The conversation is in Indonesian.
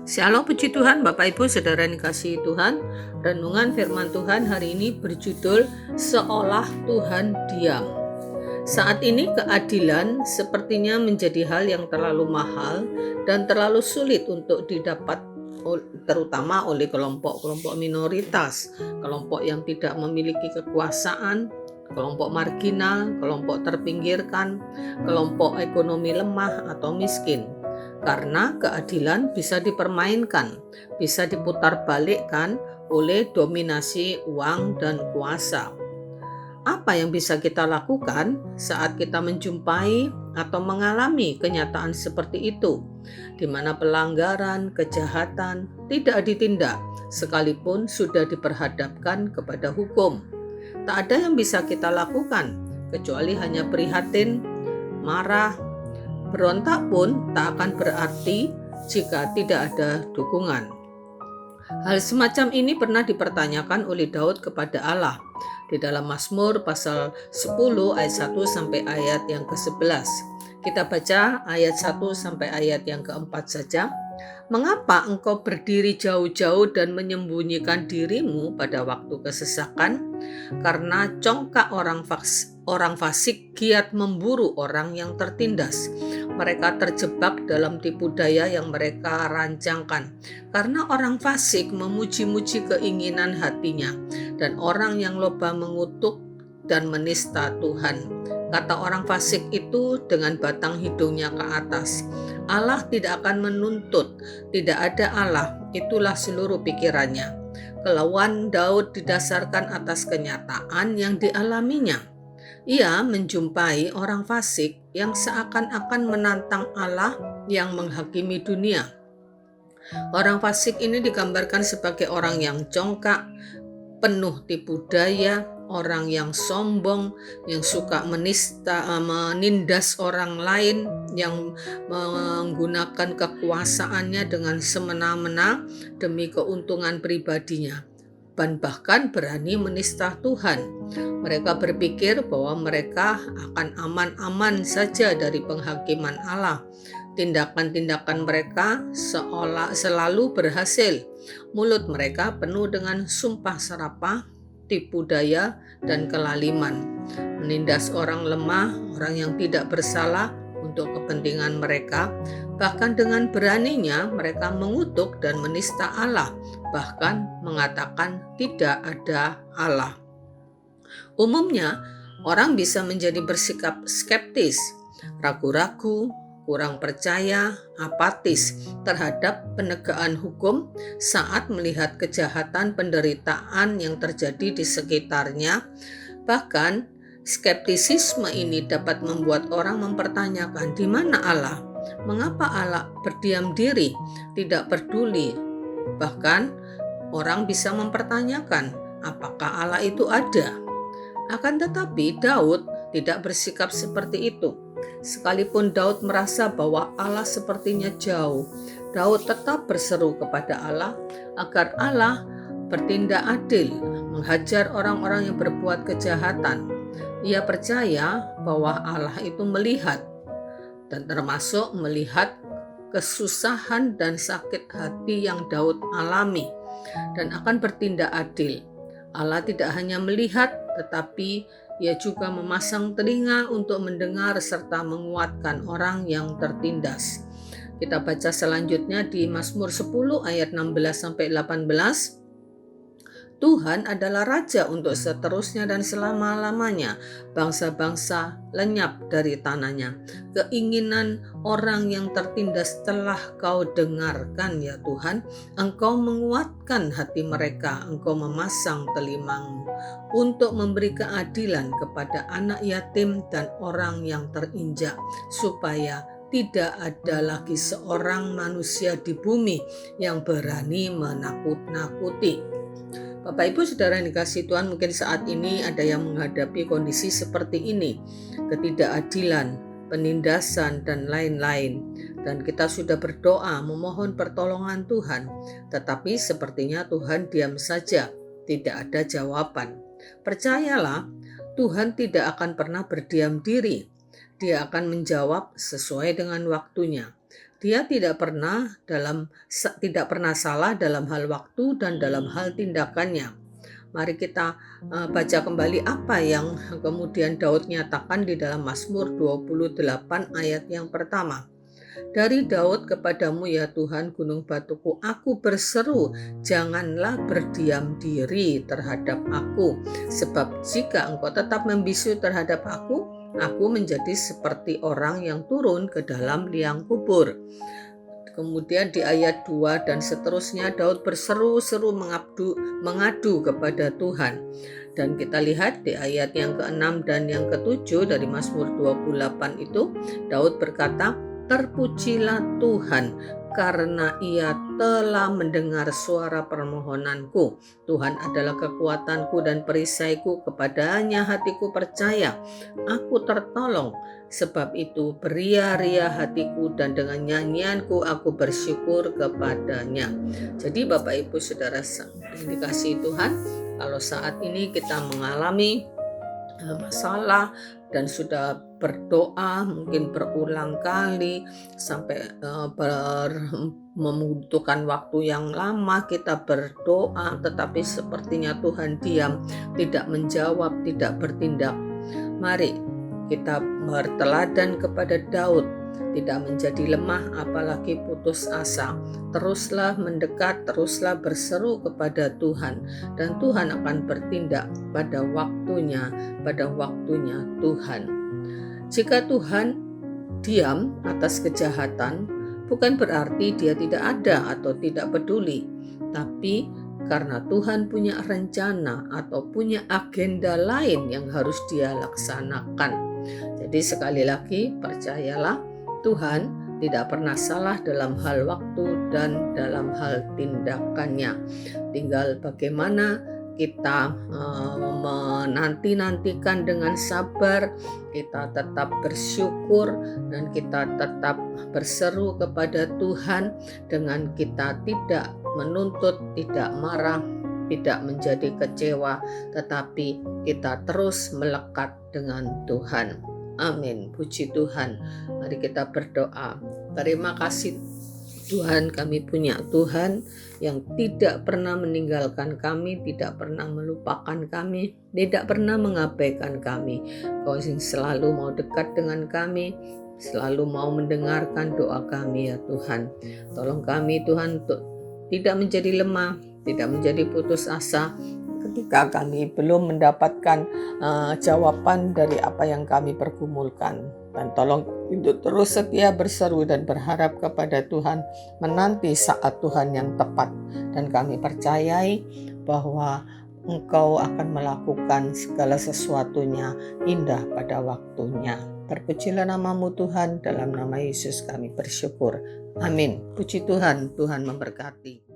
Shalom, puji Tuhan, Bapak Ibu Saudara yang dikasihi Tuhan. Renungan firman Tuhan hari ini berjudul Seolah Tuhan Diam. Saat ini keadilan sepertinya menjadi hal yang terlalu mahal dan terlalu sulit untuk didapat, terutama oleh kelompok-kelompok minoritas, kelompok yang tidak memiliki kekuasaan, kelompok marginal, kelompok terpinggirkan, kelompok ekonomi lemah atau miskin. Karena keadilan bisa dipermainkan, bisa diputarbalikkan oleh dominasi uang dan kuasa. Apa yang bisa kita lakukan saat kita menjumpai atau mengalami kenyataan seperti itu, di mana pelanggaran, kejahatan tidak ditindak, sekalipun sudah diperhadapkan kepada hukum? Tak ada yang bisa kita lakukan, kecuali hanya prihatin, marah. Berontak pun tak akan berarti jika tidak ada dukungan. Hal semacam ini pernah dipertanyakan oleh Daud kepada Allah di dalam Mazmur pasal 10 ayat 1 sampai ayat yang ke-11. Kita baca ayat 1 sampai ayat yang ke-4 saja. Mengapa engkau berdiri jauh-jauh dan menyembunyikan dirimu pada waktu kesesakan? Karena congkak orang fasik giat memburu orang yang tertindas. Mereka terjebak dalam tipu daya yang mereka rancangkan. Karena orang fasik memuji-muji keinginan hatinya, dan orang yang loba mengutuk dan menista Tuhan. Kata orang fasik itu dengan batang hidungnya ke atas. Allah tidak akan menuntut, tidak ada Allah, itulah seluruh pikirannya. Kelawan Daud didasarkan atas kenyataan yang dialaminya. Ia menjumpai orang fasik yang seakan-akan menantang Allah yang menghakimi dunia. Orang fasik ini digambarkan sebagai orang yang congkak, penuh tipu daya, orang yang sombong, yang suka menindas orang lain, yang menggunakan kekuasaannya dengan semena-mena demi keuntungan pribadinya, dan bahkan berani menista Tuhan. Mereka berpikir bahwa mereka akan aman-aman saja dari penghakiman Allah. Tindakan-tindakan mereka selalu berhasil. Mulut mereka penuh dengan sumpah serapah, tipu daya, dan kelaliman. Menindas orang lemah, orang yang tidak bersalah untuk kepentingan mereka. Bahkan dengan beraninya mereka mengutuk dan menista Allah, bahkan mengatakan tidak ada Allah. Umumnya, orang bisa menjadi bersikap skeptis, ragu-ragu, kurang percaya, apatis terhadap penegakan hukum saat melihat kejahatan penderitaan yang terjadi di sekitarnya. Bahkan, skeptisisme ini dapat membuat orang mempertanyakan, di mana Allah? Mengapa Allah berdiam diri, tidak peduli? Bahkan, orang bisa mempertanyakan, apakah Allah itu ada? Akan tetapi, Daud tidak bersikap seperti itu. Sekalipun Daud merasa bahwa Allah sepertinya jauh, Daud tetap berseru kepada Allah agar Allah bertindak adil, menghajar orang-orang yang berbuat kejahatan. Ia percaya bahwa Allah itu melihat, dan termasuk melihat kesusahan dan sakit hati yang Daud alami, dan akan bertindak adil. Allah tidak hanya melihat, tetapi Ia juga memasang telinga untuk mendengar serta menguatkan orang yang tertindas. Kita baca selanjutnya di Mazmur 10 ayat 16 sampai 18. Tuhan adalah Raja untuk seterusnya dan selama-lamanya. Bangsa-bangsa lenyap dari tanahnya. Keinginan orang yang tertindas telah Kau dengarkan ya Tuhan. Engkau menguatkan hati mereka. Engkau memasang telinga-Mu untuk memberi keadilan kepada anak yatim dan orang yang terinjak, supaya tidak ada lagi seorang manusia di bumi yang berani menakut-nakuti. Bapak Ibu Saudara yang dikasihi Tuhan, mungkin saat ini ada yang menghadapi kondisi seperti ini, ketidakadilan, penindasan, dan lain-lain. Dan kita sudah berdoa memohon pertolongan Tuhan, tetapi sepertinya Tuhan diam saja, tidak ada jawaban. Percayalah, Tuhan tidak akan pernah berdiam diri. Dia akan menjawab sesuai dengan waktunya. Dia tidak pernah salah dalam hal waktu dan dalam hal tindakannya. Mari kita baca kembali apa yang kemudian Daud nyatakan di dalam Mazmur 28 ayat yang pertama. Dari Daud kepadamu ya Tuhan gunung batuku, aku berseru, janganlah berdiam diri terhadap aku. Sebab jika engkau tetap membisu terhadap aku menjadi seperti orang yang turun ke dalam liang kubur. Kemudian di ayat 2 dan seterusnya Daud berseru-seru mengadu kepada Tuhan. Dan kita lihat di ayat yang ke-6 dan yang ke-7 dari Mazmur 28 itu Daud berkata, terpujilah Tuhan karena ia telah mendengar suara permohonanku. Tuhan adalah kekuatanku dan perisaiku, kepadanya hatiku percaya. Aku tertolong, sebab itu beria-ria hatiku dan dengan nyanyianku aku bersyukur kepadanya. Jadi Bapak Ibu Saudara yang dikasihi Tuhan, kalau saat ini kita mengalami masalah dan sudah berdoa mungkin berulang kali sampai membutuhkan waktu yang lama kita berdoa, tetapi sepertinya Tuhan diam, tidak menjawab, tidak bertindak. Mari kita berteladan kepada Daud, tidak menjadi lemah apalagi putus asa. Teruslah mendekat, teruslah berseru kepada Tuhan, dan Tuhan akan bertindak pada waktunya Tuhan. Jika Tuhan diam atas kejahatan, bukan berarti dia tidak ada atau tidak peduli, tapi karena Tuhan punya rencana atau punya agenda lain yang harus dia laksanakan. Jadi sekali lagi percayalah, Tuhan tidak pernah salah dalam hal waktu dan dalam hal tindakannya. Tinggal bagaimana kita menanti-nantikan dengan sabar, kita tetap bersyukur dan kita tetap berseru kepada Tuhan dengan kita tidak menuntut, tidak marah, tidak menjadi kecewa, tetapi kita terus melekat dengan Tuhan. Amin. Puji Tuhan. Mari kita berdoa. Terima kasih Tuhan, kami punya Tuhan yang tidak pernah meninggalkan kami, tidak pernah melupakan kami, tidak pernah mengabaikan kami. Kau yang selalu mau dekat dengan kami, selalu mau mendengarkan doa kami ya Tuhan. Tolong kami Tuhan untuk tidak menjadi lemah, tidak menjadi putus asa ketika kami belum mendapatkan jawaban dari apa yang kami pergumulkan. Dan tolong untuk terus setia berseru dan berharap kepada Tuhan, menanti saat Tuhan yang tepat. Dan kami percayai bahwa Engkau akan melakukan segala sesuatunya indah pada waktunya. Terpujilah nama-Mu Tuhan, dalam nama Yesus kami bersyukur. Amin. Puji Tuhan, Tuhan memberkati.